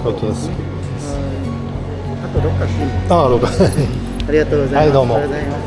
ことです。あと6回。ああ、6回。ありがとうございます。はい、どうも。ありがとうございます。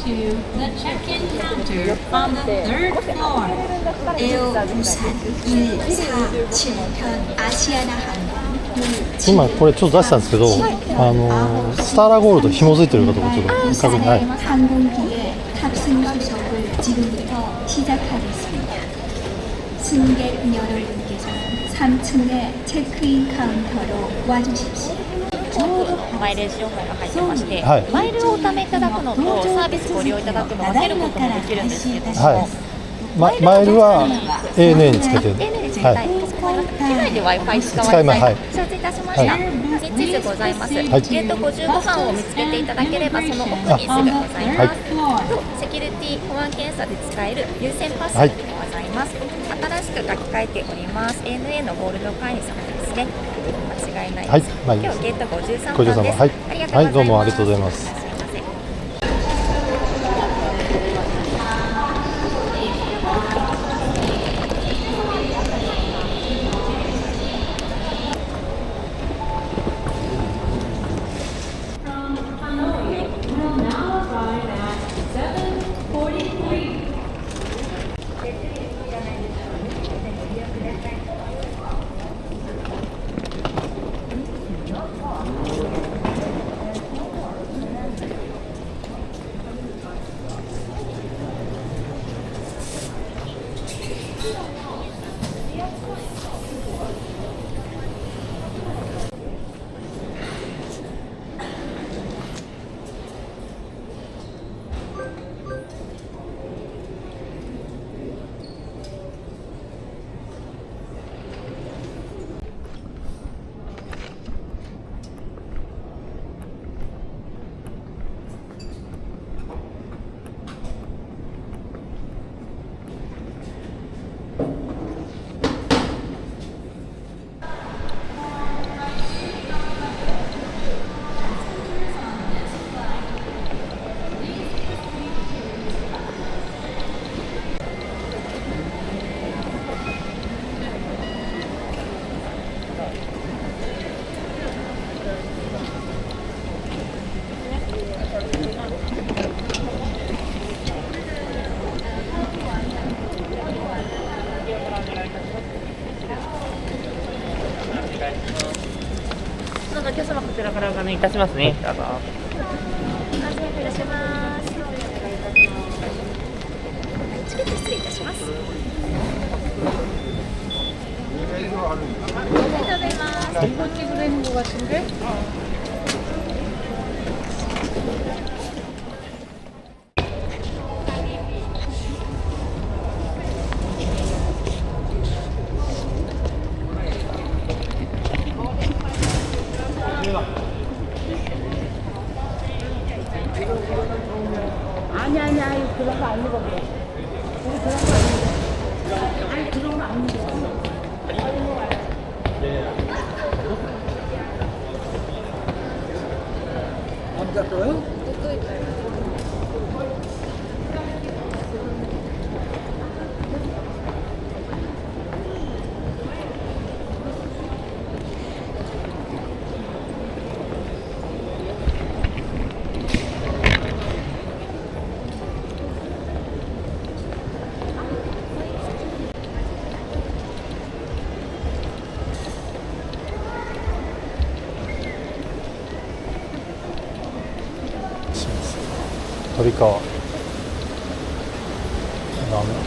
The check-in counter on the third floor. 에어 부산 147편 아시아나 항공. 今これちょっと出したんですけど、スターラゴールド紐づいてるかどうかちょっと確認。はい。 항공기의 탑승 수속을 지금부터 시작하겠습니다. 승객 여러분께서는 3층의 체크인 카운터로 와주십시오. マイレージ情報が入ってまして、はい、マイルをお貯めいただくのとサービスご利用いただくのを分けることもできるんですけども、はい、マイルは ANA につけて、ANA につけたい、機内で Wi-Fi 使われたい、承知いたしました。8時ございます、いゲート55番を見つけていただければその奥にすぐございます、セキュリティ保安検査で使える優先パスでございます、新しく書き換えております ANA のゴールド会員様ですね、間違いないです、はい、今日ゲート53 53番です、番、はい、ありがとうございます、どうもありがとうございます。すいません。どうぞ、お客様こちらからご案内いたしますね。どうぞ。いらっしゃいます。チケット失礼いたします。ありがとうございます。이거 찍으려는 것 같은데? 아니 그런 거 안 입어 그래. 우리 그런 거 안 입어. 아니 그런 거 안 입어. 앉았어요?鳥川ラーメン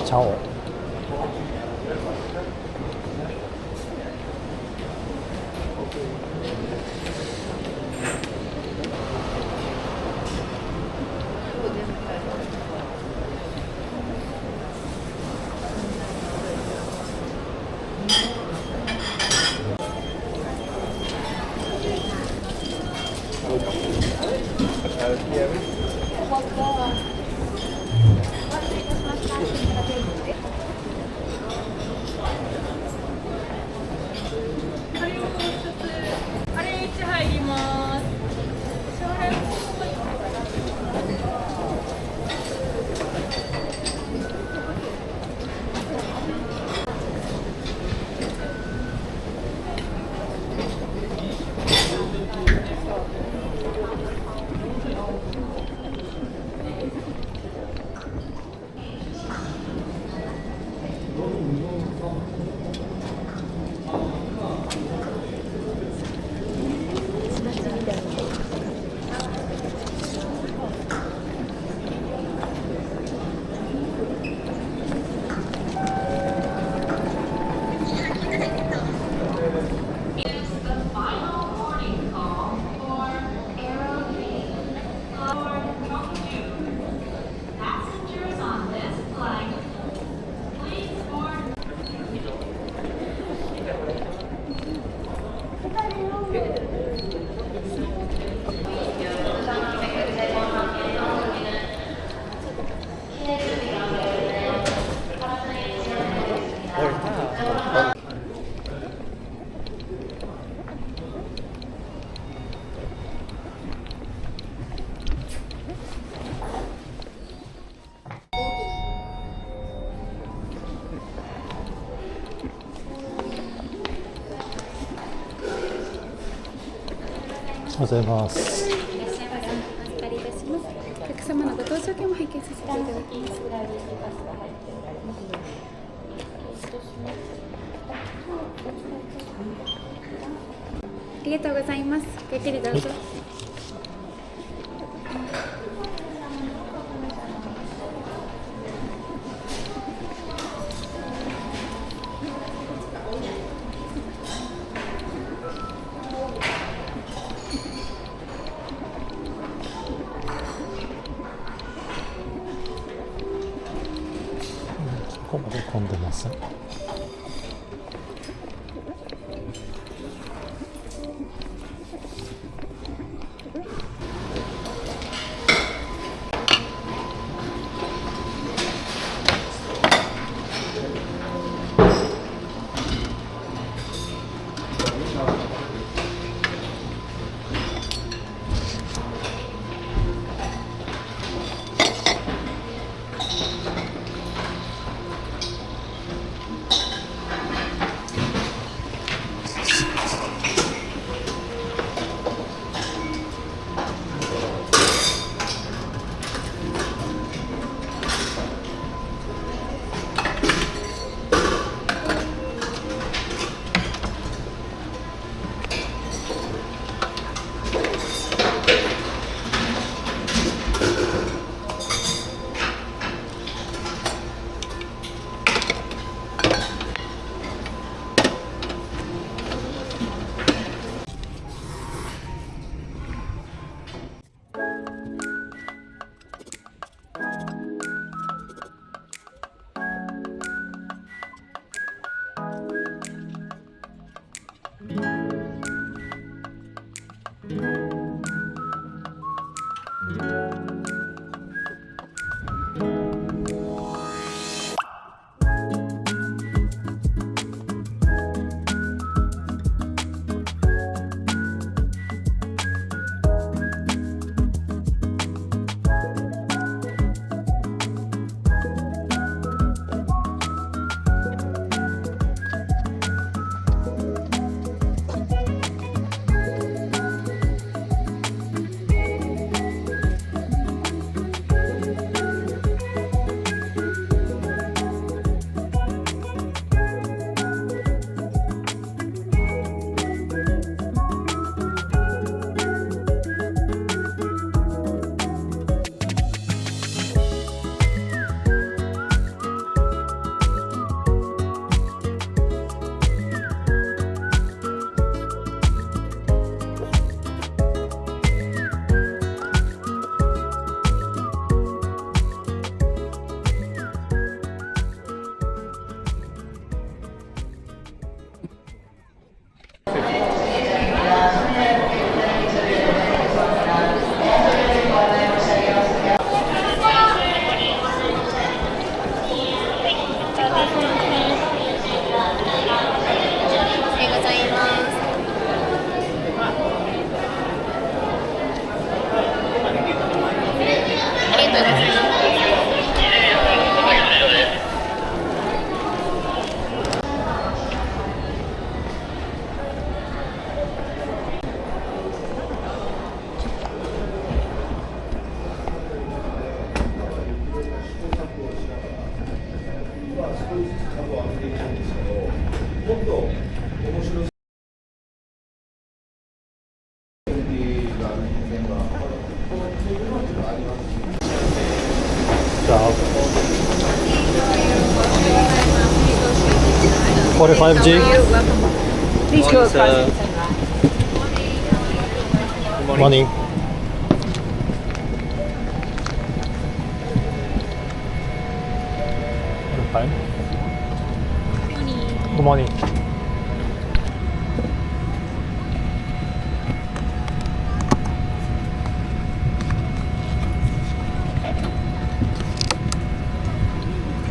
チャオうございます。いらっしゃいませ。お預かりいたします。お客様のご搭乗券も拝見させていただきます。ありがとうございます。ごゆっくりどうぞ。ここまで混んでます。これ 5G? Please show us Morning. Fine. Good morning.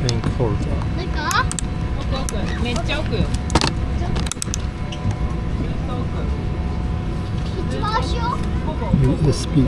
Link holder. めっちゃ奥よ。USB.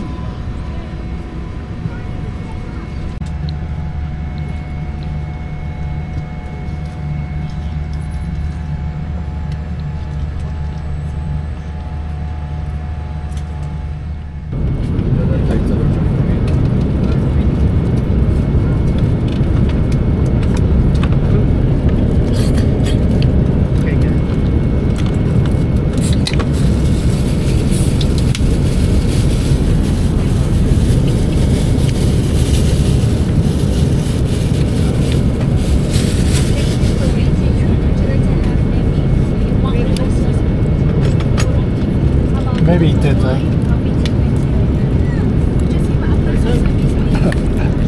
Maybe it did.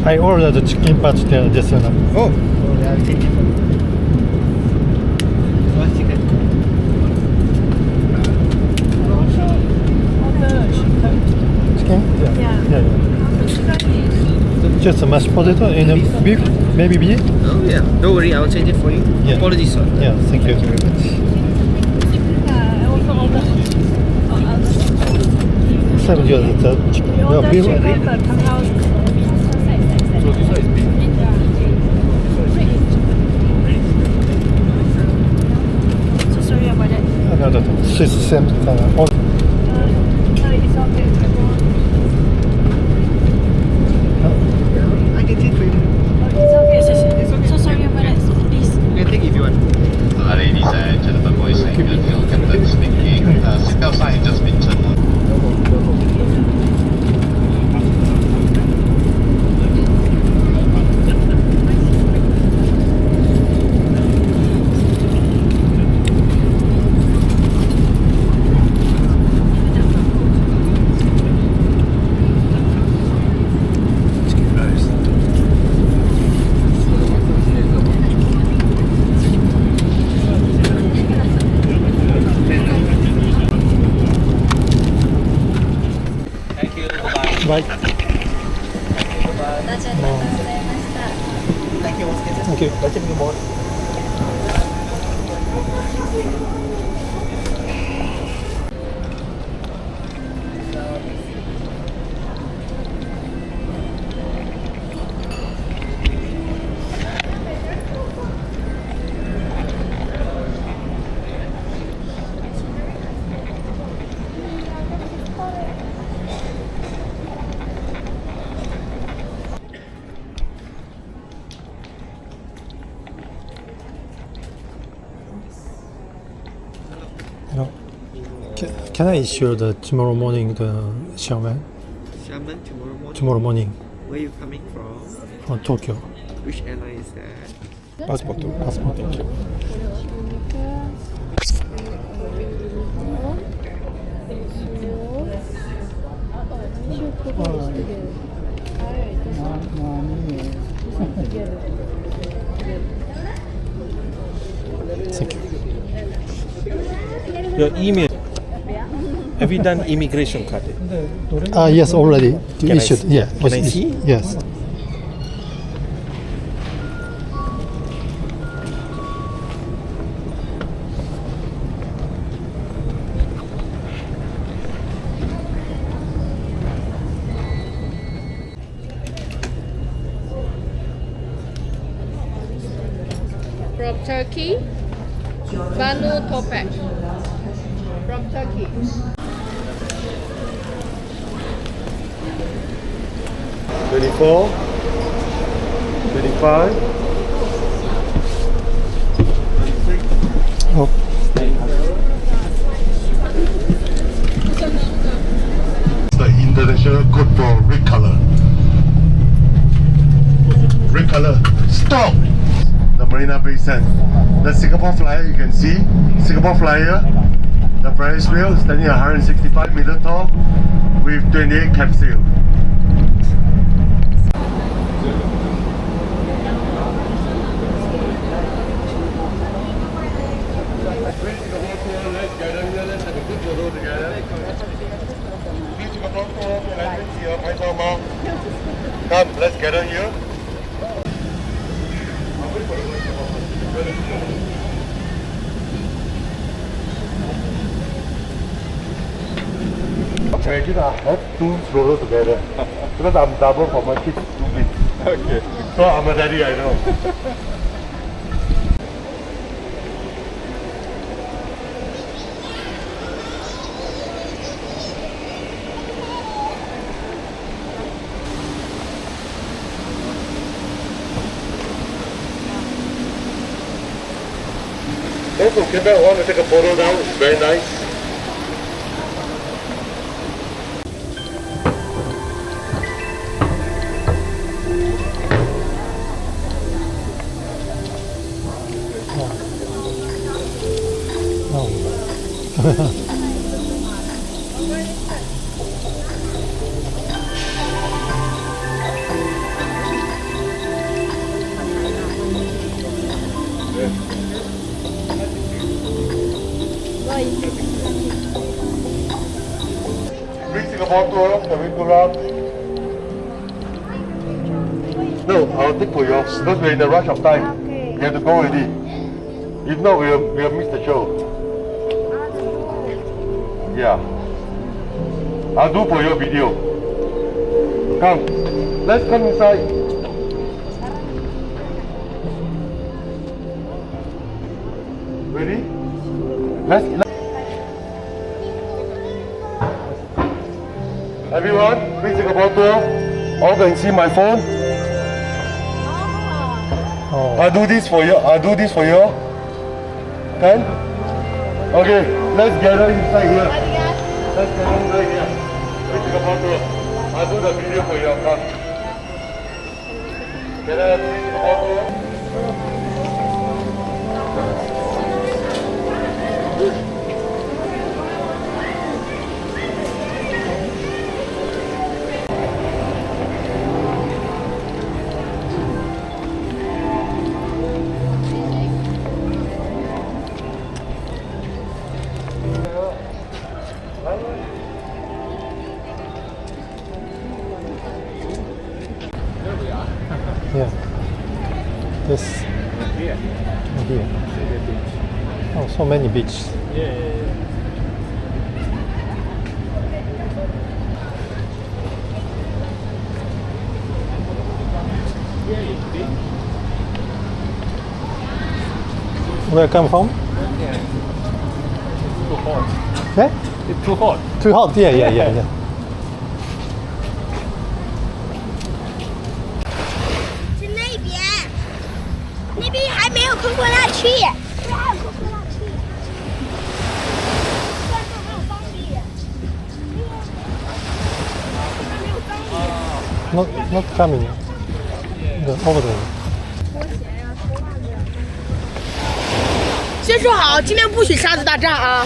I ordered the chicken patty there just now. Oh, I'll change it for you. What's chicken? Chicken? Yeah. Just a mashed potato and a beef, maybe beef. Oh yeah. Don't worry, I'll change it for you. Yeah. Apologies, sir. Yeah, thank you very much. Seven years, the chicken. No, beef. So sorry about that. No, Swiss same. No, it's okay. I can take for you. It's okay. So sorry about that. Please. You can take if you want. Ladies and gentlemen, boys and girls, your captain speaking. Seatbelt sign has just been turned on. Bye. Thank you once again. Thank you. Welcome you more. Can I issue the tomorrow morning the Xiaomen? Xiamen tomorrow morning. Tomorrow morning Where are you coming from? from Tokyo. Which airline is that? Passport. Thank you. Thank you. Your email. Have you done immigration card? Yes, already Can I issued. see? Yeah, Can was I see? issued. Yes. From Turkey, Banu Topek. From Turkey. 24, 25. Oh. The international code for red color. Red color. Stop! The Marina Bay Sands. The Singapore Flyer, you can see. Singapore Flyer. The Ferris wheel standing at 165 meter tall with 28 capsule. Let's gather here, let's have a good photo together. Come, let's gather here. Imagine I have two strollers together because I'm double for my kids, too big. Okay. So I'm a daddy, I know. Those who came back want to take a photo now, it's very nice. No. Bring Singapore tour, can we pull up? No, I'll take for you because we're in the rush of time. Okay. We have to go already. If not, we'll miss the show. Yeah. I'll do for your video. Come. Let's come inside. Ready? Let's everyone, bring Singapore tour. All can see my phone. Oh. I'll do this for you. Can? Okay, let's gather inside here. Let's gather inside here. Bring Singapore tour. I'll do the video for you. Come. Gather, bring Singapore tour. Yeah. This. Here. Here. Oh, so many beaches. Where come from? Too hot. Eh? It's too hot. Too hot. Yeah. 是那边，那边还没有空过那去，对，还有空过那去。但是还有当地，还没有当地。Not coming. Over there. 先说好，今天不许沙子大战啊！